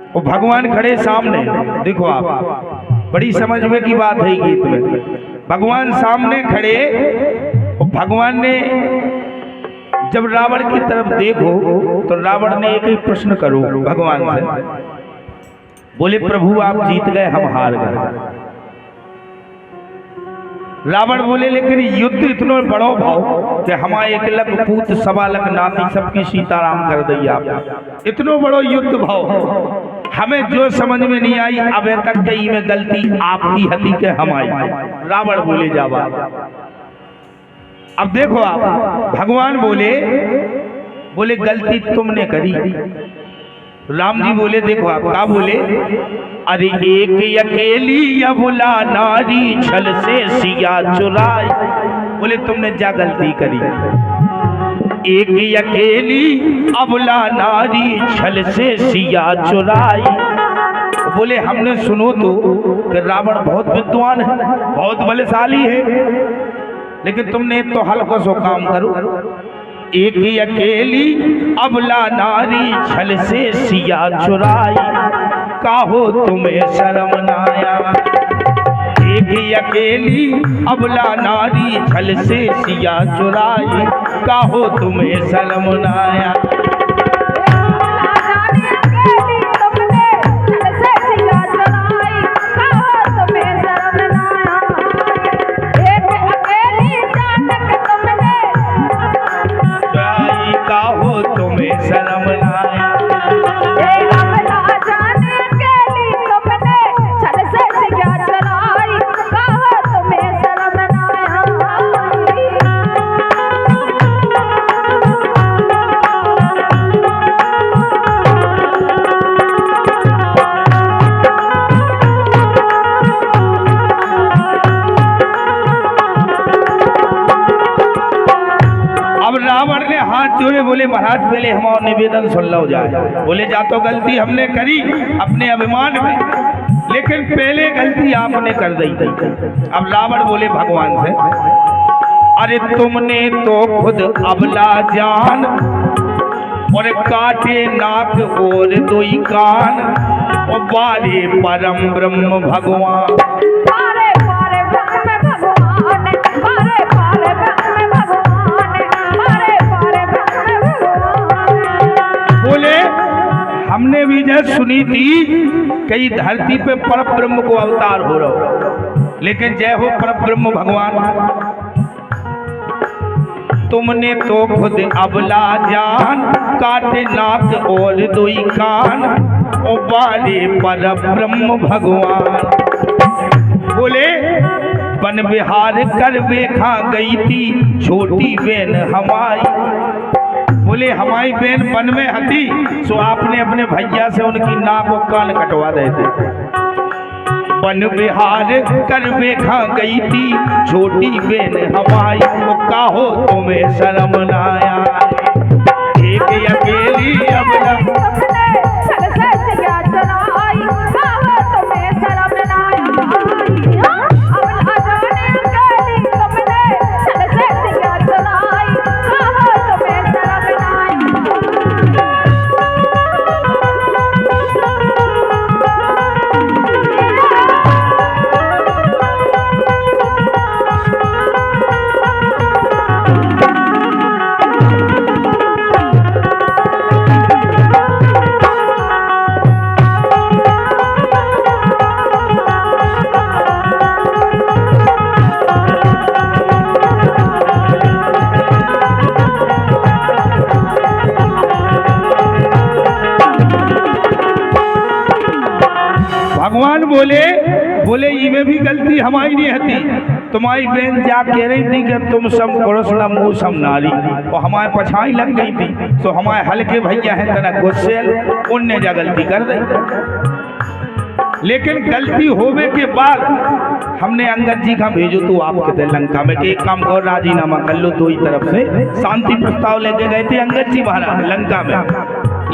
वो भगवान खड़े सामने, देखो आप, बड़ी समझ में की बात है गीत में। भगवान सामने खड़े, भगवान ने जब रावण की तरफ देखो तो रावण ने एक ही प्रश्न करो भगवान से, बोले प्रभु आप जीत गए हम हार गए। रावण बोले लेकिन युद्ध इतना बड़ो भाव कि हमारे 1 लख पूत 1.25 लाख नाती सबकी सीताराम कर दी आप, इतनो बड़ो युद्ध भाव हमें जो समझ में नहीं आई, अब तक कई में गलती आपकी हती के हमारी। रावण बोले जावा। अब देखो आप, भगवान बोले गलती तुमने करी। राम जी बोले देखो आप क्या बोले, अरे एक अकेली अबला नारी छल से सिया चुराई। बोले तुमने क्या गलती करी, एक अकेली अबला नारी छल से सिया चुराई। बोले हमने सुनो तो कि रावण बहुत विद्वान है, बहुत बलशाली है, लेकिन तुमने तो हल्का सो काम करो, एक ही अकेली अबला नारी छल से सिया चुराई, काहो तुम्हें शर्म न आया। एक ही अकेली अबला नारी छल से सिया चुराई, काहो तुम्हें शर्म न आया। बोले महाराज पहले हमारा निवेदन सुन लो जाए। बोले जा तो गलती हमने करी अपने अभिमान में, लेकिन पहले गलती आपने कर दी थी। अब रावण बोले भगवान से, अरे तुमने तो खुद अबला जान और काटे नाक और 2 कान और बारे परम ब्रह्म भगवान। बोले हमने भी जब सुनी थी कई धरती पे पर ब्रह्म को अवतार हो रहा, लेकिन जय हो पर ब्रह्म भगवान, तुमने तो खुद अबला जान काटे नाक और 2 कान और बारे पर ब्रह्म भगवान। बोले वन विहार कर देखा गई थी छोटी बहन हमारी। बोले हमारी बहन वन में हती, सो आपने अपने भैया से उनकी नाक और कान कटवा दे थे। वन विहार कर देखा गई थी छोटी बहन हमारी, वो काहो तुम्हें शर्म न आया। एक अकेली अबला भगवान बोले इमें भी गलती हमारी नहीं हती। तुम्हारी बहन जा कह रही थी कि तुम सब पुरुषला मुँह सम नारी, और हमारे पछाई लग गई थी, तो हमारे हल्के भैया हैं तना गुस्से, उनने जा गलती कर दी। लेकिन गलती होने के बाद हमने अंगद जी का भेजो तो आप कहते लंका में कि एक काम करो राजीनामा कर लो, 2 ही तरफ से शांति प्रस्ताव लेके गए थे अंगद जी महाराज लंका में,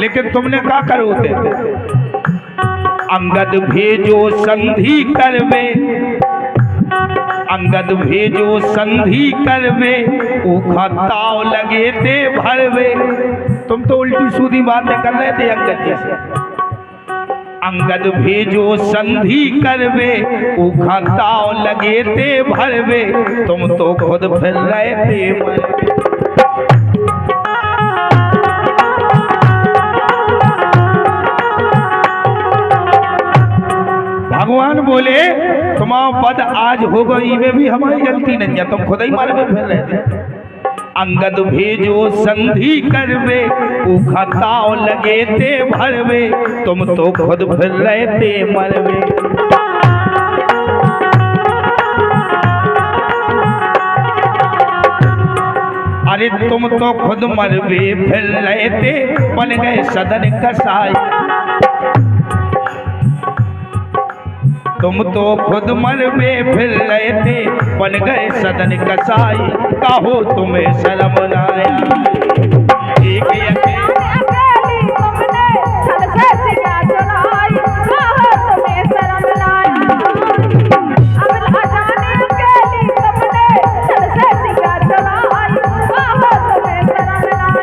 लेकिन तुमने क्या करो थे, अंगद भेजो संधि करवे, अंगद भेजो संधि करवे, ऊखा ताव लगे थे भरवे। तुम तो उल्टी सीधी बातें कर रहे थे अंगद जी से। अंगद भेजो संधि करवे, ऊखा ताव लगे ते भरवे, तुम तो खुद फिर रहे थे मरवे। भगवान बोले तुम्हारा पद आज हो गई में भी हमारी गलती नहीं है, तुम खुद ही मरवे फिर रहे थे। अंगद भेजो संधि करवे, ऊखा ताव लगे ते भरवे, तुम तो खुद फिर रहे थे मरवे। अरे तुम तो खुद मरवे फिर रहे थे, बन गए सदन कसाई। तुम तो खुद मरवे फिर रहे थे, बन गए सदन कसाई। कहो तुम्हें शर्म न आया, एक अकेली तुमने छल से सिया चलाई। कहो तुम्हें शर्म न आया, अब न जाने अकेली तुमने छल से सिया चलाई। कहो तुम्हें शर्म न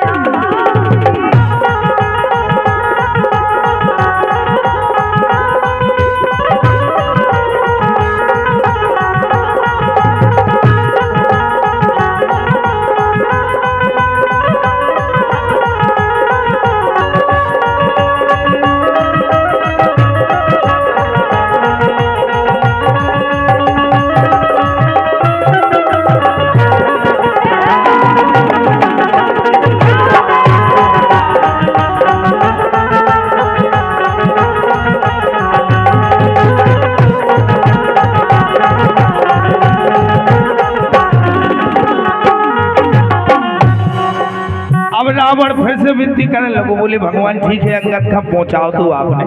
रावण फिर से विनती करने लगो, बोले भगवान ठीक है अंगद का पहुंचाओ तो आपने,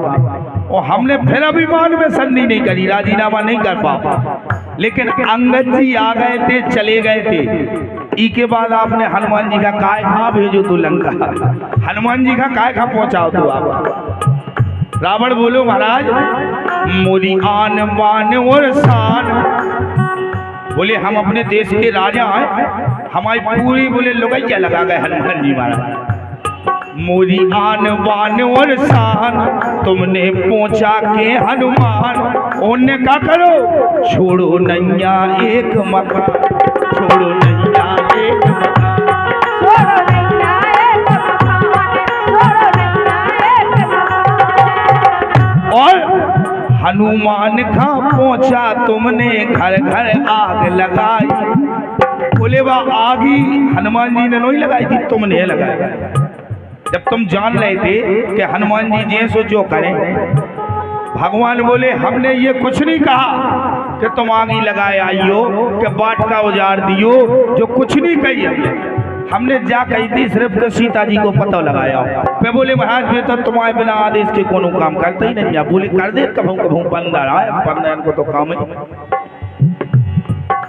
और हमने फिर अभिमान में संधि नहीं करी, राजीनामा नहीं कर पाओ। लेकिन अंगद जी आ गए थे, चले गए थे। ई के बाद आपने हनुमान जी का काय खा भेजो तो लंका, हनुमान जी का काय खा पहुंचाओ तो आप। रावण बोलो महाराज मोरी आन बान और शान, बोले हम अपने देश के राजा हैं, हमारी पूरी बोले लुगैया लगा गए हनुमान जी महाराज। मोरी आन बान और शान, तुमने पहुंचा के हनुमान। उन्हें क्या करो, छोड़ो नैया एक मकान, छोड़ो नैया एक मकान, छोड़ो नैया एक मकान, छोड़ो नैया एक मकान। और हनुमान का पहुंचा तुमने घर घर आग लगाई। बोले वाह आग ही हनुमान जी ने नहीं लगाई थी, तुमने लगाई। जब तुम जान रहे थे कि हनुमान जी जैसो जो करें, भगवान बोले हमने ये कुछ नहीं कहा कि तुम आग ही लगाए आइयो, कि बाट का उजाड़ दियो, जो कुछ नहीं कही हमने जा कही थी सिर्फ के सीता जी को पता लगाया। मैं बोले महाराज मैं तो तुम्हारे बिना आदेश के कोनो काम करते ही नहीं। बोले कर दे कभू कभू बंदर आए, बंदर को तो काम है।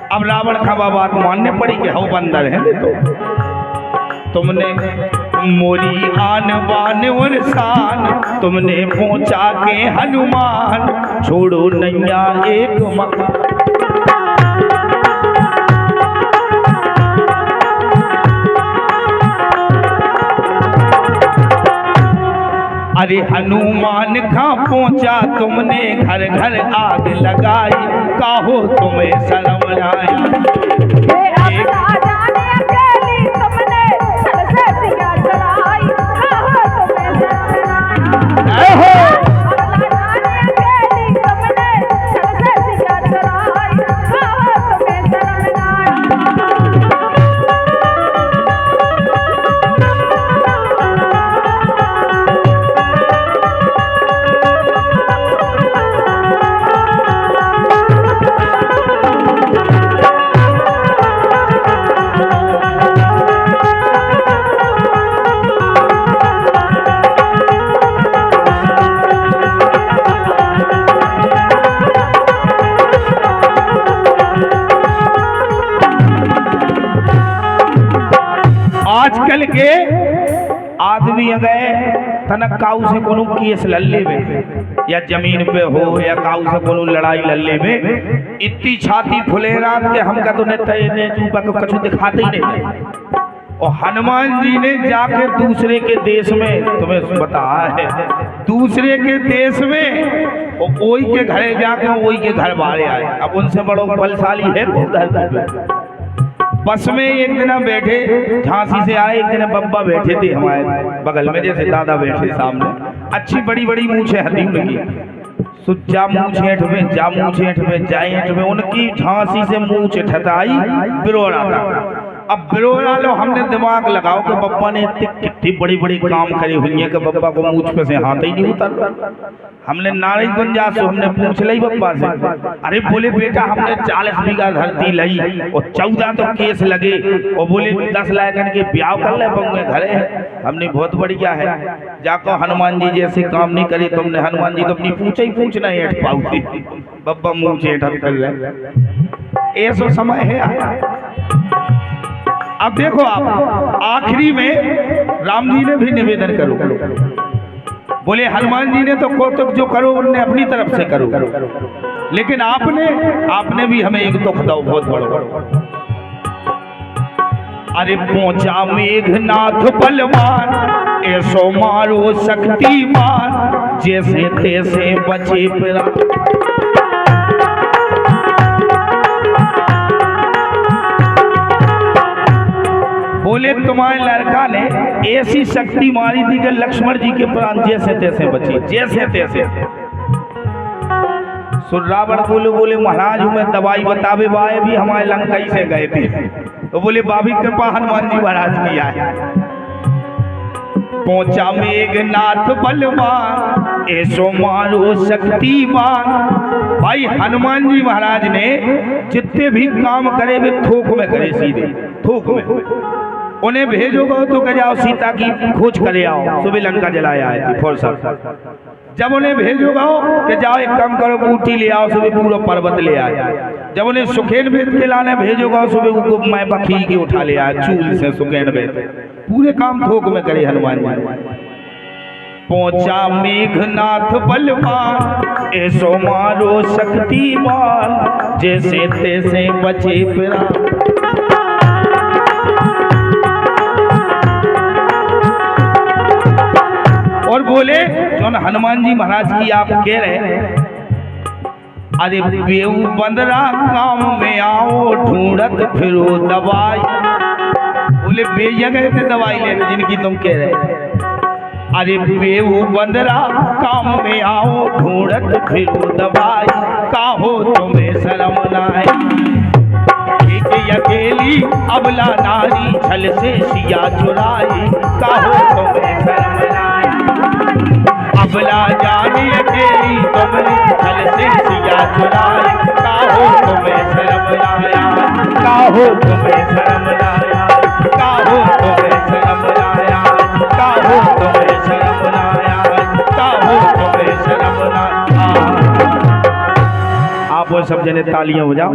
अब रावण का बात मानने पड़ी कि हो बंदर है। तो तुमने मोरी आन बान और शान, तुमने पहुंचा के हनुमान, छोड़ो नैया एक मकान। अरे हनुमान का पहुंचा तुमने घर घर आग लगाई, काहो तुम्हें शर्म न आई। आजकल के आदमी गए तनक काऊ से कोनो केस लल्ले में, या जमीन पे हो या काऊ से कोनो लड़ाई लल्ले में, इतनी छाती फुले रात के हमका तो ने चूपा को कछु दिखाते ही नहीं। और हनुमान जी ने जाके दूसरे के देश में, तुम्हें बताया है, दूसरे के देश में वही के घरे जाके वही के घर बाहर आए। अब उनसे बड़ो बलशाली है कोई। बस में एक दिन बैठे, झांसी से आए, एक दिन बब्बा बैठे थे हमारे बगल में, जैसे दादा बैठे सामने, अच्छी बड़ी बड़ी मूछें हती उनकी, जा मूछ हेठ में, जा मूछ हेठ में, जा हेठ में, उनकी झांसी से मूछ ठताई बिरोड़ा था। अब बिरोड़ा लो, हमने दिमाग लगाओ कि बब्बा ने कितनी बड़ी बड़ी काम करे हुई है कि बब्बा को मूछ पे से हाथ ही नहीं उतर। हमने नारायण गुंजा से हमने पूछ ली बब्बा से, अरे बोले बेटा हमने 40 बीघा धरती ली और 14 तो केस लगे, और बोले 10 लाख के ब्याह कर ले बंगे घरे है। हमने बहुत बढ़िया है, जाको हनुमान जी जैसे काम नहीं करे तुमने, हनुमान जी तो अपनी पूछे ही पूछना हेठ पाऊती, बब्बा मूछ हेठ कर ले, ऐसा समय है। अब देखो आप आखिरी में राम जी ने भी निवेदन करो, बोले हनुमान जी ने तो कौतुक जो करो उन्हें अपनी तरफ से करो, लेकिन आपने भी हमें एक दुख दो बहुत बड़ा। अरे पहुंचा मेघनाथ बलवान, ऐसो मारो शक्तिमान, जैसे तैसे बचे पिरा। बोले तुम्हारे लड़का ने ऐसी शक्ति मारी थी कि लक्ष्मण जी के प्राण जैसे तैसे बचे, जैसे तैसे। रावण बोले महाराज मैं दवाई बतावे बाए भी हमारे लंकाई से गए थे, तो बोले बाबी कृपा हनुमान जी महाराज की आए। पहुंचा मेघनाथ बलवान, ऐसो मारो शक्तिमान। भाई हनुमान जी महाराज ने जितने भी काम करे वे थोक में करे, सीधे थोक में। उन्हें भेजोगा तो कह जाओ सीता की खोज करे आओ, सुबह लंका जलाए आए थे फौरसा। जब उन्हें भेजोगा कि जाओ एक काम करो बूटी ले आओ, सुबह पूरा पर्वत ले आए। जब उन्हें सुखेन भेद के लाने भेजोगा, सुबह उनको मैं बखी के उठा ले आया चूल से सुखेन भेद। पूरे काम थोक में करे हनुमान जी। पहुंचा मेघनाथ बलवान, ऐसो मारो शक्तिमान, जैसे तैसे बचे पिरा। और बोले जो हनुमान जी महाराज की आप कह रहे, अरे बेऊ बंदरा काम में आओ, ढूंढत फिरो दवाई। बोले बेजगह से दवाई लेते जिनकी तुम कह रहे। अरे बेऊ बंदरा काम में आओ, ढूंढत फिरो दवाई, काहो तुम्हें शर्म नाए। एक अकेली अबला नारी छल से सिया चुराई, काहो तुम्हें शर्म नाए। अबला जानी अकेली तुमने छल से सिया चुराई, काहो तुम्हें शर्म नाया, काहो तुम्हें शर्म नाया, काहो तुम्हें शर्म नाया, काहो तुम्हें शर्म नाया, काहो तुम्हें शर्म नाया। आप वो सब जने तालियां हो जाओ।